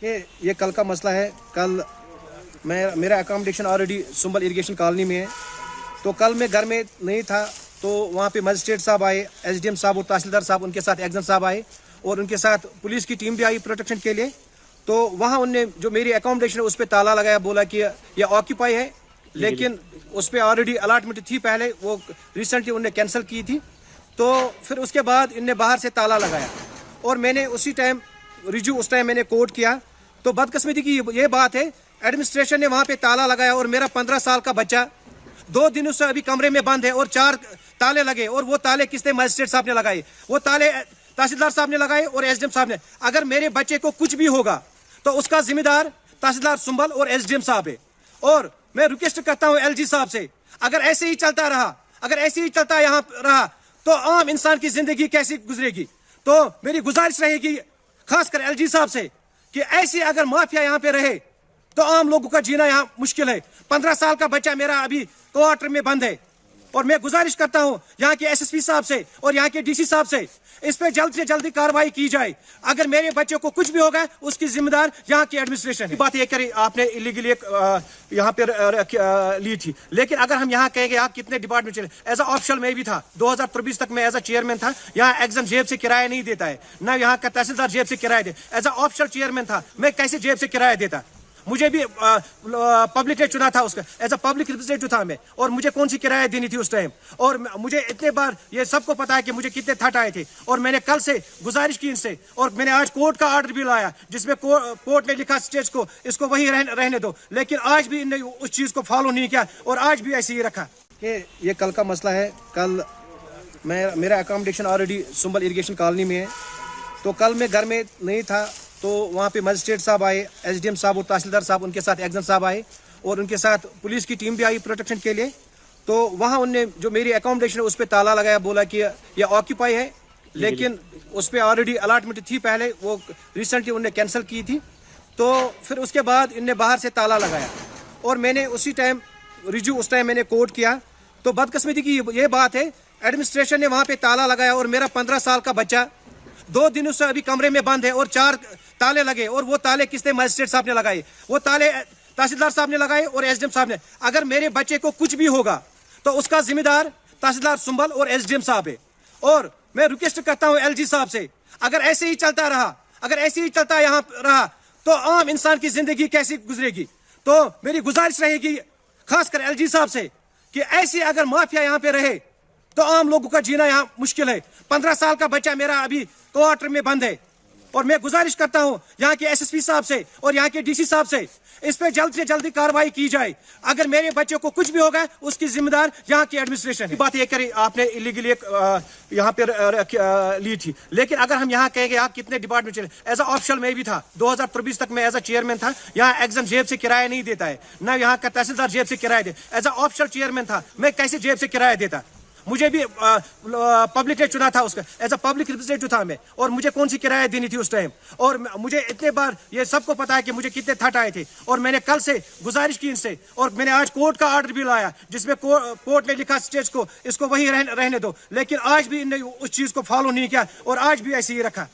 ये कल का मसला है। कल मेरा accommodation already Sumbal irrigation colony में है, तो कल मैं घर में नहीं था, तो वहाँ पे मजिस्ट्रेट साहब आए, एसडीएम साहब और तहसीलदार साहब, उनके साथ एक्जन साहब आए और उनके साथ पुलिस की टीम भी आई प्रोटेक्शन के लिए। तो वहाँ उनने जो मेरी अकोमोडेशन है उस पर ताला लगाया, बोला कि ये ऑक्यूपाई है, लेकिन उस पर ऑलरेडी अलॉटमेंट थी पहले, वो रिसेंटली उनने कैंसिल की थी। तो फिर उसके बाद इनने बाहर से ताला लगाया और मैंने उसी टाइम उस टाइम मैंने कोर्ट किया। तो बदकिस्मती की ये बात है, एडमिनिस्ट्रेशन ने वहाँ पे ताला लगाया और मेरा 15 साल का बच्चा 2 दिनों से अभी कमरे में बंद है और 4 ताले लगे। और वो ताले किसने? मजिस्ट्रेट साहब ने लगाए, वो ताले तहसीलदार साहब ने लगाए और एसडीएम साहब ने। अगर मेरे बच्चे को कुछ भी होगा तो उसका जिम्मेदार तहसीलदार सुंबल और एसडीएम साहब है। और मैं रिक्वेस्ट करता हूँ एलजी साहब से, अगर ऐसे ही चलता रहा, अगर ऐसे ही चलता यहाँ रहा तो आम इंसान की जिंदगी कैसी गुजरेगी। तो मेरी गुजारिश रहेगी खासकर एलजी साहब से कि ऐसी अगर माफिया यहाँ पे रहे तो आम लोगों का जीना यहाँ मुश्किल है। 15 साल का बच्चा मेरा अभी क्वार्टर में बंद है और मैं गुजारिश करता हूँ यहाँ के एसएसपी साहब से और यहाँ के डीसी साहब से, इस पे जल्द से जल्दी कार्रवाई की जाए। अगर मेरे बच्चे को कुछ भी होगा उसकी जिम्मेदार यहाँ की एडमिनिस्ट्रेशन है। बात ये करी आपने इलीगली यहाँ पे ली थी, लेकिन अगर हम यहाँ कहेंगे आप कितने डिपार्टमेंट चले, एज अ ऑफिशियल मैं भी था 2023 तक मैं एज अ चेयरमैन था। यहाँ एग्जाम जेब से किराया नहीं देता है, ना यहाँ का तहसीलदार जेब से किराया दे। एज अ ऑफिशियल चेयरमैन था, मैं कैसे जेब से किराया देता? मुझे भी पब्लिक ने चुना था, उसका एज अ पब्लिक रिप्रेजेंटेटिव था मैं, और मुझे कौन सी किराया देनी थी उस टाइम। और मुझे इतने बार ये सबको पता है कि मुझे कितने थट आए थे। और मैंने कल से गुजारिश की इनसे, और मैंने आज कोर्ट का ऑर्डर भी लाया जिसमें कोर्ट ने लिखा स्टेज को इसको वही रहने दो, लेकिन आज भी इनने उस चीज को फॉलो नहीं किया और आज भी ऐसे ही रखा। ये कल का मसला है। कल मेरा accommodation already Sumbal irrigation colony में है, तो कल मैं घर में नहीं था, तो वहाँ पे मजिस्ट्रेट साहब आए, एसडीएम साहब और तहसीलदार साहब, उनके साथ एक्जन साहब आए और उनके साथ पुलिस की टीम भी आई प्रोटेक्शन के लिए। तो वहाँ उनने जो मेरी अकोमोडेशन है उस पर ताला लगाया, बोला कि ये ऑक्यूपाई है, लेकिन उस पर ऑलरेडी अलॉटमेंट थी पहले, वो रिसेंटली उनने कैंसिल की थी। तो फिर उसके बाद इनने बाहर से ताला लगाया और मैंने उसी टाइम उस टाइम मैंने कोर्ट किया। तो बदकिस्मती की ये बात है, एडमिनिस्ट्रेशन ने वहाँ पे ताला लगाया और मेरा 15 साल का बच्चा 2 दिनों से अभी कमरे में बंद है और 4 ताले लगे। और वो ताले किसने? मजिस्ट्रेट साहब ने लगाए, वो ताले तहसीलदार साहब ने लगाए और एसडीएम साहब ने। अगर मेरे बच्चे को कुछ भी होगा तो उसका जिम्मेदार तहसीलदार सुंबल और एसडीएम साहब है। और मैं रिक्वेस्ट करता हूँ एलजी साहब से, अगर ऐसे ही चलता रहा, अगर ऐसे ही चलता यहाँ रहा तो आम इंसान की जिंदगी कैसी गुजरेगी। तो मेरी गुजारिश रहेगी खासकर एलजी साहब से कि ऐसी अगर माफिया यहाँ पे रहे तो आम लोगों का जीना यहाँ मुश्किल है। 15 साल का बच्चा मेरा अभी क्वार्टर में बंद है और मैं गुजारिश करता हूँ यहाँ के एसएसपी साहब से और यहाँ के डीसी साहब से, इस पे जल्द से जल्दी कार्रवाई की जाए। अगर मेरे बच्चे को कुछ भी होगा उसकी जिम्मेदार यहाँ की एडमिनिस्ट्रेशन है। बात ये करी आपने इलीगली यहाँ पे ली थी, लेकिन अगर हम यहाँ कहेंगे आप कितने डिपार्टमेंट चले, एज अ ऑफिशियल मैं भी था 2023 तक मैं एज अ चेयरमैन था। यहाँ एग्जाम जेब से किराया नहीं देता है, ना यहाँ का तहसीलदार जेब से किराया दे। एज अ ऑफिशियल चेयरमैन था, मैं कैसे जेब से किराया देता? मुझे भी पब्लिक ने चुना था, उसका एज अ पब्लिक रिप्रेजेंटेटिव था मैं, और मुझे कौन सी किराया देनी थी उस टाइम। और मुझे इतने बार ये सबको पता है कि मुझे कितने थट आए थे। और मैंने कल से गुजारिश की इनसे, और मैंने आज कोर्ट का ऑर्डर भी लाया जिसमें कोर्ट ने लिखा स्टेज को इसको वही रहने दो, लेकिन आज भी इनने उस चीज को फॉलो नहीं किया और आज भी ऐसे ही रखा।